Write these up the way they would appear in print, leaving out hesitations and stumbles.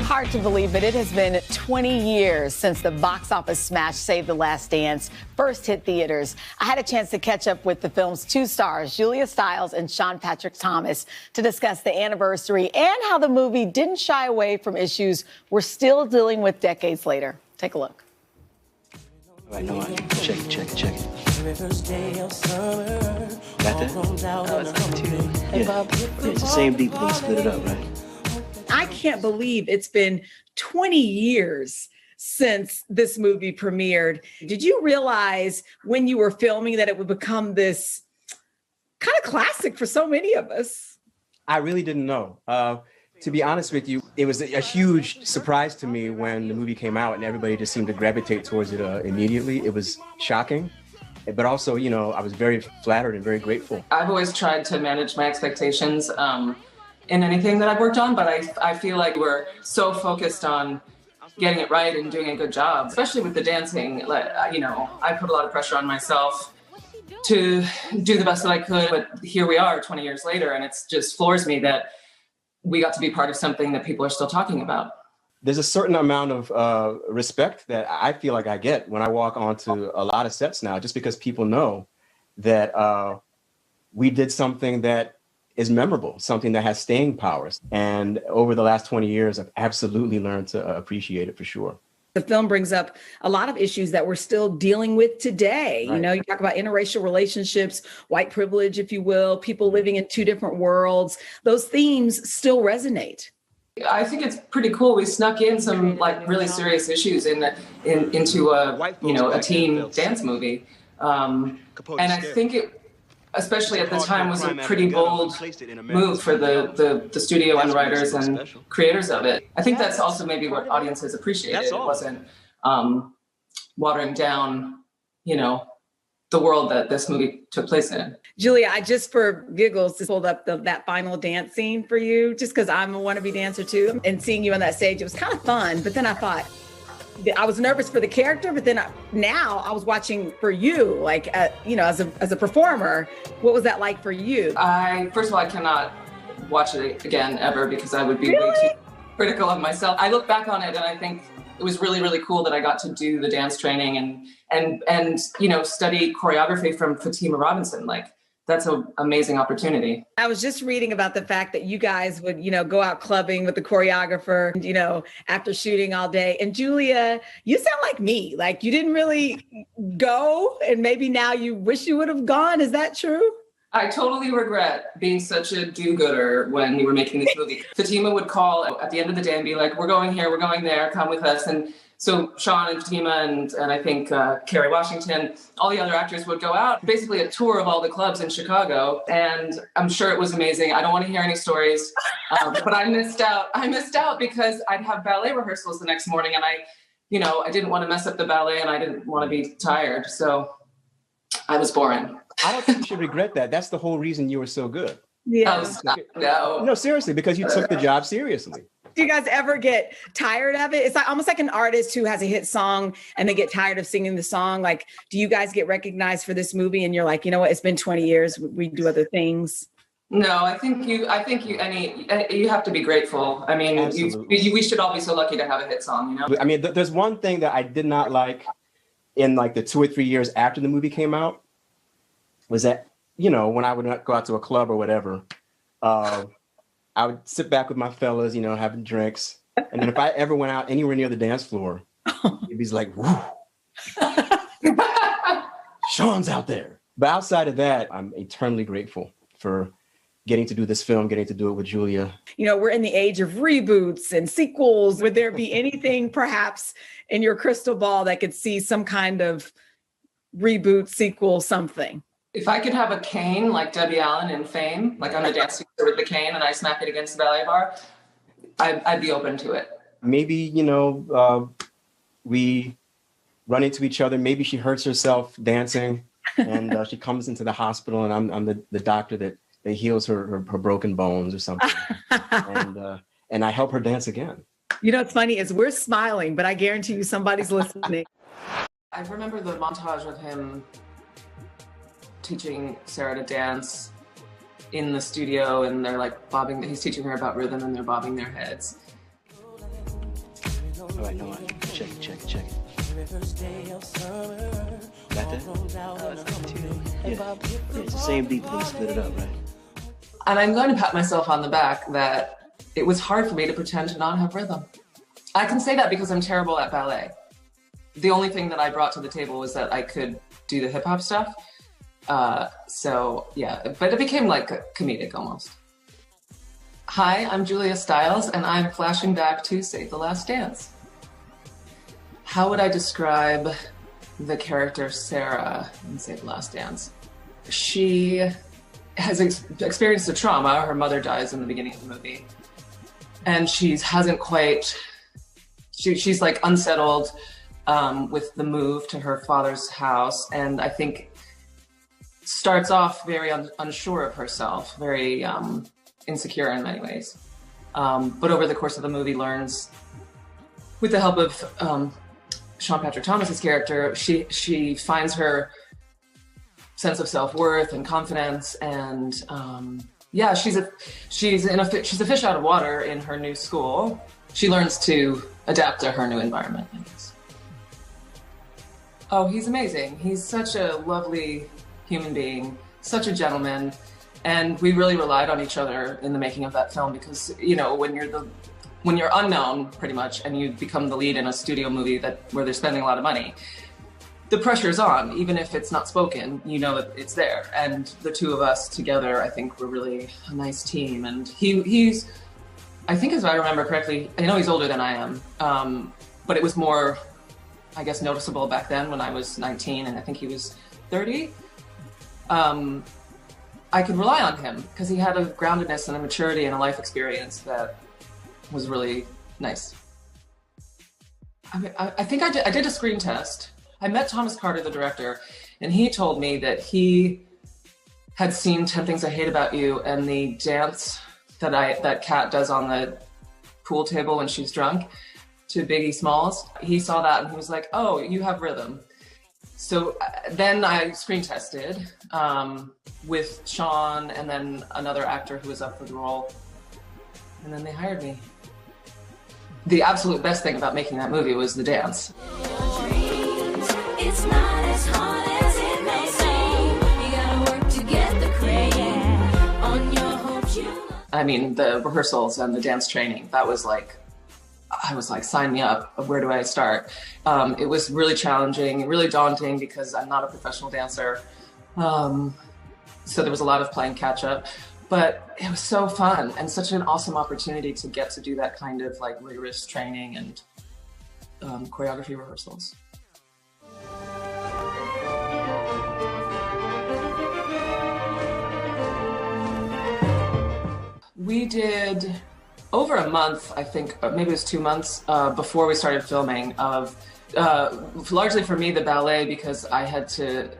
Hard to believe, but it has been 20 years since the box office smash Save the Last Dance first hit theaters. I had a chance to catch up with the film's two stars, Julia Stiles and Sean Patrick Thomas, to discuss the anniversary and how the movie didn't shy away from issues we're still dealing with decades later. Take a look. All right, no, check it. Got that? Oh, it's not too. Hey, Bob. Yeah, it's the same beat, but they split it up, right? I can't believe it's been 20 years since this movie premiered. Did you realize when you were filming that it would become this kind of classic for so many of us? I really didn't know. To be honest with you, it was a huge surprise to me when the movie came out and everybody just seemed to gravitate towards it immediately. It was shocking, but also, you know, I was very flattered and very grateful. I've always tried to manage my expectations in anything that I've worked on, but I feel like we're so focused on getting it right and doing a good job, especially with the dancing. Like, you know, I put a lot of pressure on myself to do the best that I could, but here we are 20 years later, and it just floors me that we got to be part of something that people are still talking about. There's a certain amount of respect that I feel like I get when I walk onto a lot of sets now, just because people know that we did something that is memorable, something that has staying powers. And over the last 20 years, I've absolutely learned to appreciate it for sure. The film brings up a lot of issues that we're still dealing with today. Right. You know, you talk about interracial relationships, white privilege, if you will, people living in two different worlds. Those themes still resonate. I think it's pretty cool. We snuck in some like really serious issues into a teen dance movie. And I think it, especially at the time, was a pretty bold move for the studio and writers and creators of it. I think that's also maybe what audiences appreciated. It wasn't watering down, you know, the world that this movie took place in. Julia, I just for giggles just pulled up that final dance scene for you, just because I'm a wannabe dancer too. And seeing you on that stage, it was kind of fun. But then I thought, I was nervous for the character, but then now I was watching for you, like, you know, as a performer. What was that like for you? First of all, I cannot watch it again ever because I would be way too critical of myself. I look back on it and I think it was really, really cool that I got to do the dance training and you know, study choreography from Fatima Robinson. Like, that's an amazing opportunity. I was just reading about the fact that you guys would, you know, go out clubbing with the choreographer, you know, after shooting all day. And Julia, you sound like me. Like, you didn't really go, and maybe now you wish you would have gone. Is that true? I totally regret being such a do-gooder when we were making this movie. Fatima would call at the end of the day and be like, we're going here, we're going there, come with us. And so Sean and Fatima and I think Kerry Washington, all the other actors would go out, basically a tour of all the clubs in Chicago. And I'm sure it was amazing. I don't want to hear any stories, but I missed out. I missed out because I'd have ballet rehearsals the next morning, and I didn't want to mess up the ballet, and I didn't want to be tired. So I was boring. I don't think you should regret that. That's the whole reason you were so good. Yeah. No, seriously, because you took the job seriously. Do you guys ever get tired of it? It's like almost like an artist who has a hit song and they get tired of singing the song. Like, do you guys get recognized for this movie and you're like, you know what, it's been 20 years, we do other things? No, I think you have to be grateful. I mean, we should all be so lucky to have a hit song, you know? I mean, there's one thing that I did not like in like the 2 or 3 years after the movie came out was that, you know, when I would go out to a club or whatever, I would sit back with my fellas, you know, having drinks. And then if I ever went out anywhere near the dance floor, it'd be like, whoo, Sean's out there. But outside of that, I'm eternally grateful for getting to do this film, getting to do it with Julia. You know, we're in the age of reboots and sequels. Would there be anything perhaps in your crystal ball that could see some kind of reboot, sequel, something? If I could have a cane like Debbie Allen in Fame, like I'm a dancing with the cane and I smack it against the ballet bar, I'd be open to it. Maybe, you know, we run into each other. Maybe she hurts herself dancing and she comes into the hospital and I'm the doctor that heals her broken bones or something. And I help her dance again. You know, what's funny is we're smiling, but I guarantee you somebody's listening. I remember the montage of him teaching Sarah to dance in the studio, and they're like he's teaching her about rhythm and they're bobbing their heads. All right, no, check it. Got that? Oh, it's not too. Hey, Bob. Yeah, it's the same beat, but they split it up, right? And I'm going to pat myself on the back that it was hard for me to pretend to not have rhythm. I can say that because I'm terrible at ballet. The only thing that I brought to the table was that I could do the hip hop stuff. So yeah, but it became like comedic almost. Hi, I'm Julia Stiles, and I'm flashing back to Save the Last Dance. How would I describe the character Sarah in Save the Last Dance? She has experienced a trauma. Her mother dies in the beginning of the movie. And she's like unsettled with the move to her father's house. And I think starts off very unsure of herself, very insecure in many ways. But over the course of the movie learns, with the help of Sean Patrick Thomas's character, she finds her sense of self-worth and confidence, and yeah, she's a fish out of water in her new school. She learns to adapt to her new environment, I guess. Oh, he's amazing. He's such a lovely human being, such a gentleman, and we really relied on each other in the making of that film because, you know, when you're unknown pretty much and you become the lead in a studio movie where they're spending a lot of money, the pressure's on. Even if it's not spoken, you know it's there. And the two of us together, I think we're really a nice team. And he's, I think as I remember correctly, I know he's older than I am, but it was more, I guess, noticeable back then when I was 19 and I think he was 30. I could rely on him because he had a groundedness and a maturity and a life experience that was really nice. I mean, I think I did a screen test. I met Thomas Carter, the director, and he told me that he had seen 10 Things I Hate About You and the dance that Kat does on the pool table when she's drunk to Biggie Smalls. He saw that and he was like, oh, you have rhythm. So then I screen tested with Sean and then another actor who was up for the role. And then they hired me. The absolute best thing about making that movie was the dance. It's not as hard as it may seem. You gotta work to get the cream on your hopes. I mean, the rehearsals and the dance training, that was like, I was like, sign me up. Where do I start? It was really challenging, really daunting because I'm not a professional dancer. So there was a lot of playing catch up, but it was so fun and such an awesome opportunity to get to do that kind of like rigorous training and choreography rehearsals. We did over a month, I think, maybe it was 2 months before we started filming of, largely for me, the ballet, because I had to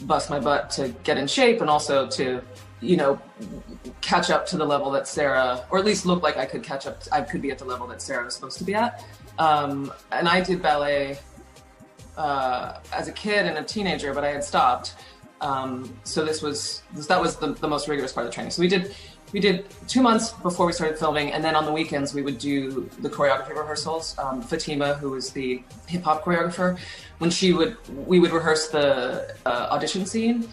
bust my butt to get in shape and also to, you know, catch up to the level that Sarah, or at least look like I could catch up, I could be at the level that Sarah was supposed to be at. And I did ballet as a kid and a teenager, but I had stopped. So that was the most rigorous part of the training. So we did 2 months before we started filming, and then on the weekends we would do the choreography rehearsals. Fatima, who was the hip hop choreographer, we would rehearse the audition scene,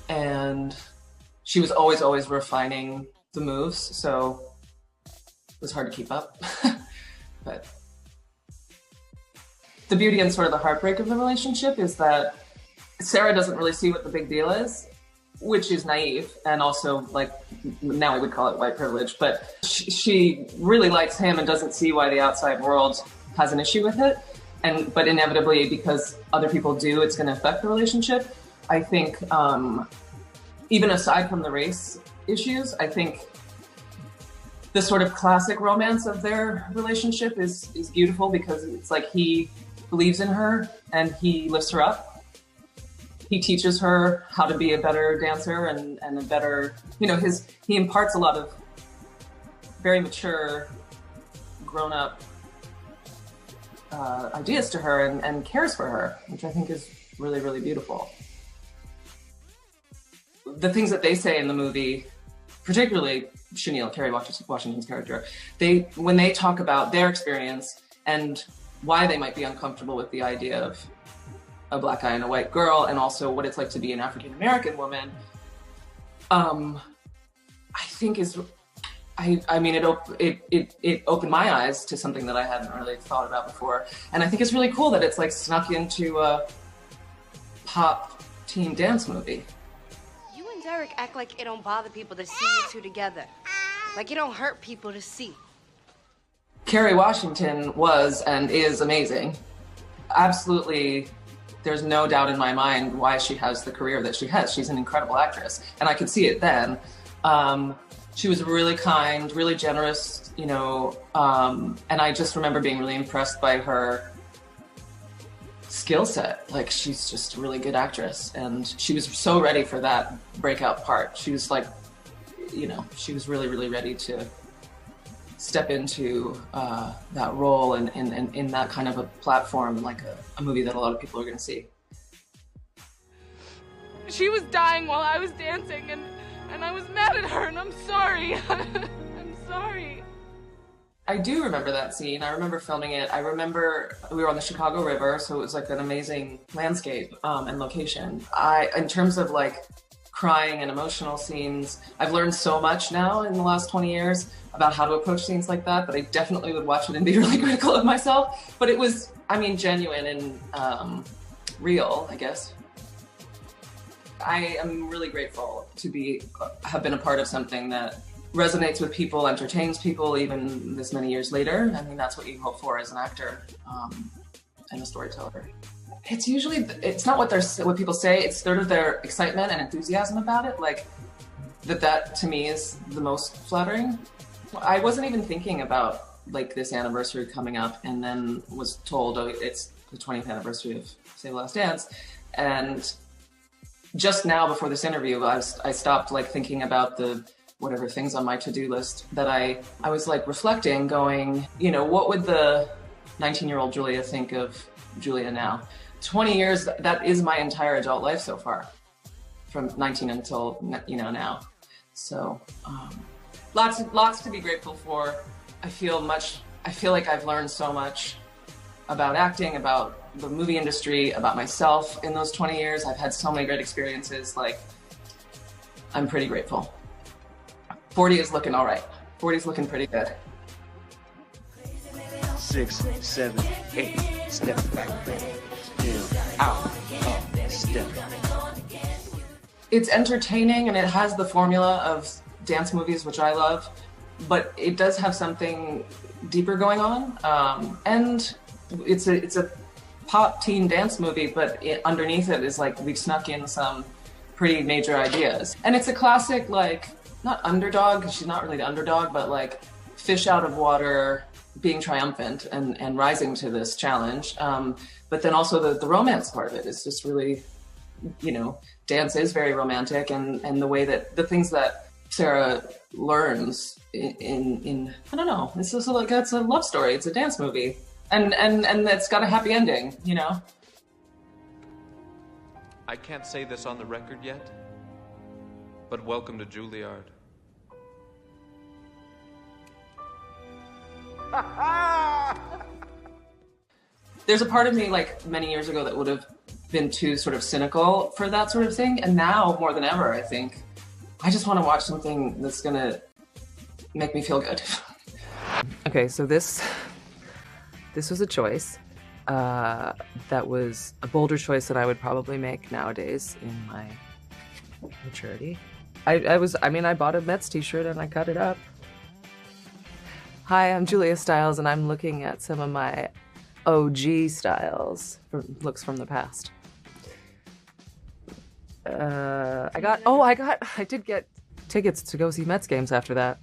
and she was always refining the moves, so it was hard to keep up. But the beauty and sort of the heartbreak of the relationship is that Sarah doesn't really see what the big deal is, which is naive and also, like, now we would call it white privilege, but she really likes him and doesn't see why the outside world has an issue with it. But inevitably, because other people do, it's going to affect the relationship. I think, even aside from the race issues, I think the sort of classic romance of their relationship is beautiful because it's like he believes in her and he lifts her up. He teaches her how to be a better dancer and a better, you know, he imparts a lot of very mature, grown-up ideas to her and cares for her, which I think is really, really beautiful. The things that they say in the movie, particularly Sheinelle, Kerry Washington's character, when they talk about their experience and why they might be uncomfortable with the idea of a Black guy and a white girl, and also what it's like to be an African American woman, I think it opened my eyes to something that I hadn't really thought about before. And I think it's really cool that it's like snuck into a pop teen dance movie. You and Derek act like it don't bother people to see you two together. Like it don't hurt people to see. Kerry Washington was and is amazing. Absolutely, there's no doubt in my mind why she has the career that she has. She's an incredible actress, and I could see it then. She was really kind, really generous, you know, and I just remember being really impressed by her skill set. Like, she's just a really good actress, and she was so ready for that breakout part. She was like, you know, she was really, really ready to step into that role and in that kind of a platform, like a movie that a lot of people are going to see. She was dying while I was dancing, and I was mad at her, and I'm sorry. I'm sorry. I do remember that scene. I remember filming it. I remember we were on the Chicago River, so it was like an amazing landscape and location. In terms of like crying and emotional scenes, I've learned so much now in the last 20 years about how to approach scenes like that I definitely would watch it and be really critical of myself. But it was, I mean, genuine and real, I guess. I am really grateful to have been a part of something that resonates with people, entertains people, even this many years later. I mean, that's what you hope for as an actor and a storyteller. It's usually, it's not what people say, it's sort of their excitement and enthusiasm about it. Like, that to me is the most flattering. I wasn't even thinking about like this anniversary coming up, and then was told, oh, it's the 20th anniversary of Save the Last Dance. And just now before this interview, I stopped like thinking about the whatever things on my to-do list that I was like reflecting, going, you know, what would the 19-year-old Julia think of Julia now? 20 years, that is my entire adult life so far, from 19 until, you know, now. So lots to be grateful for. I feel like I've learned so much about acting, about the movie industry, about myself in those 20 years. I've had so many great experiences. Like, I'm pretty grateful. 40 is looking all right. 40 is looking pretty good. 6, 7, 8, step back, down, out, up, step. It's entertaining and it has the formula of dance movies, which I love, but it does have something deeper going on. And it's a pop teen dance movie, but underneath it is like we've snuck in some pretty major ideas. And it's a classic, like, not underdog, because she's not really the underdog, but like fish out of water, being triumphant and rising to this challenge. But then also the romance part of it is just really, you know, dance is very romantic, and the way that the things that Sarah learns in I don't know, it's just like, it's a love story, it's a dance movie. And it's got a happy ending, you know? I can't say this on the record yet, but welcome to Juilliard. There's a part of me, like, many years ago that would have been too sort of cynical for that sort of thing. And now, more than ever, I think, I just want to watch something that's gonna make me feel good. Okay, so this was a choice that was a bolder choice than I would probably make nowadays in my maturity. I bought a Mets t-shirt and I cut it up. Hi, I'm Julia Stiles, and I'm looking at some of my OG styles, looks from the past. I did get tickets to go see Mets games after that.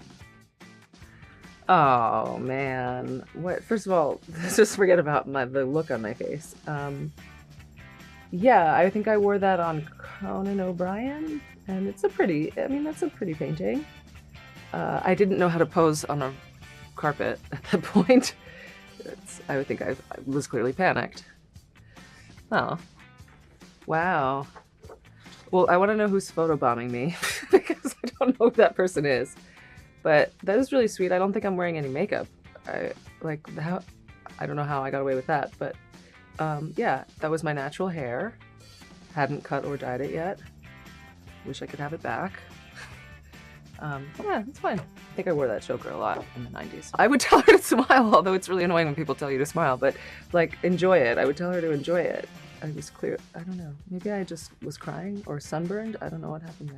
Oh man, what? First of all, just forget about the look on my face. Yeah, I think I wore that on Conan O'Brien, and that's a pretty painting. I didn't know how to pose on a carpet at that point. I would think I was clearly panicked. Oh, wow. Well, I want to know who's photobombing me because I don't know who that person is. But that is really sweet. I don't think I'm wearing any makeup. I don't know how I got away with that, but yeah, that was my natural hair. Hadn't cut or dyed it yet. Wish I could have it back. Yeah, it's fine. I think I wore that choker a lot in the 90s. I would tell her to smile, although it's really annoying when people tell you to smile, but like, enjoy it. I would tell her to enjoy it. I was clear, I don't know, maybe I just was crying or sunburned. I don't know what happened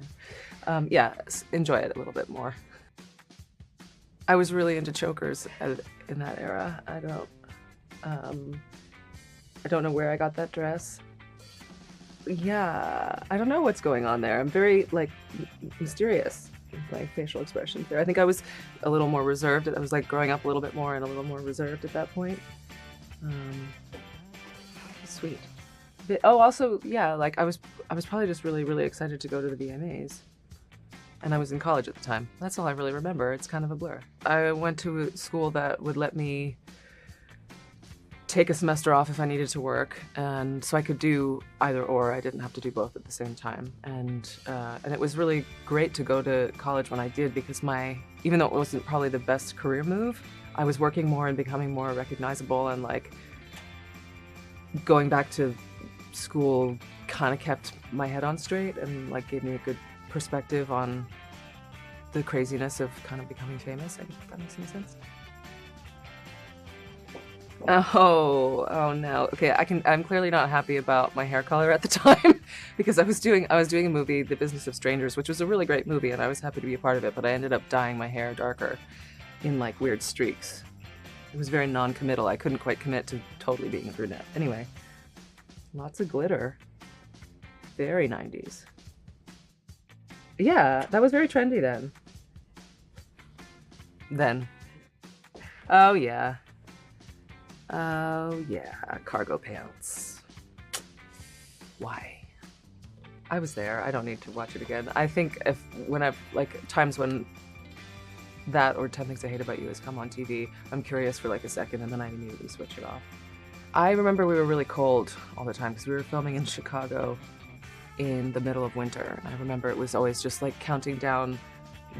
there. Yeah, enjoy it a little bit more. I was really into chokers in that era. I don't know where I got that dress. Yeah, I don't know what's going on there. I'm very like mysterious with my facial expressions there. I think I was a little more reserved. I was like growing up a little bit more and a little more reserved at that point. Sweet. But, oh, also, yeah, like I was probably just really, really excited to go to the VMAs. And I was in college at the time. That's all I really remember. It's kind of a blur. I went to a school that would let me take a semester off if I needed to work, and so I could do either or. I didn't have to do both at the same time. And it was really great to go to college when I did, because even though it wasn't probably the best career move, I was working more and becoming more recognizable, and like going back to school kind of kept my head on straight and like gave me a good perspective on the craziness of kind of becoming famous. I think that makes any sense. Oh no. Okay, I'm clearly not happy about my hair color at the time because I was doing a movie, The Business of Strangers, which was a really great movie and I was happy to be a part of it, but I ended up dyeing my hair darker in like weird streaks. It was very non-committal. I couldn't quite commit to totally being a brunette. Anyway, lots of glitter. Very 90s. Yeah, that was very trendy then. Oh yeah. Oh yeah, cargo pants. Why? I was there. I don't need to watch it again. I think when I've like times when that or 10 Things I Hate About You has come on TV, I'm curious for like a second and then I immediately switch it off. I remember we were really cold all the time because we were filming in Chicago in the middle of winter. I remember it was always just like counting down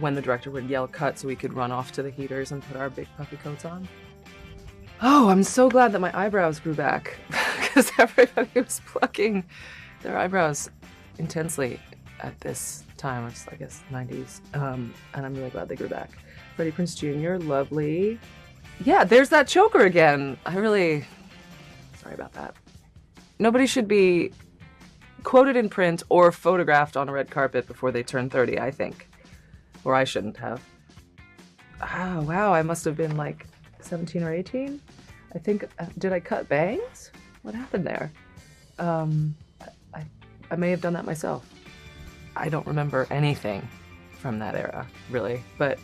when the director would yell cut so we could run off to the heaters and put our big puffy coats on. Oh, I'm so glad that my eyebrows grew back because everybody was plucking their eyebrows intensely at this time, which is, I guess, 90s. And I'm really glad they grew back. Freddie Prinze Jr., lovely. Yeah, there's that choker again. Sorry about that. Nobody should be quoted in print or photographed on a red carpet before they turn 30, I think. Or I shouldn't have. Oh, wow, I must have been like 17 or 18. I think, did I cut bangs? What happened there? I may have done that myself. I don't remember anything from that era, really. But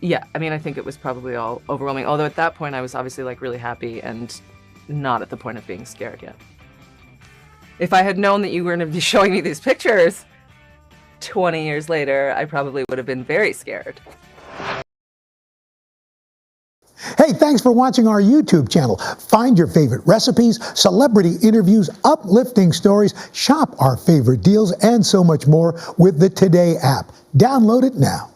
yeah, I mean, I think it was probably all overwhelming. Although at that point I was obviously like really happy and not at the point of being scared yet. If I had known that you were going to be showing me these pictures 20 years later, I probably would have been very scared. Hey, thanks for watching our YouTube channel. Find your favorite recipes, celebrity interviews, uplifting stories, shop our favorite deals, and so much more with the Today app. Download it now.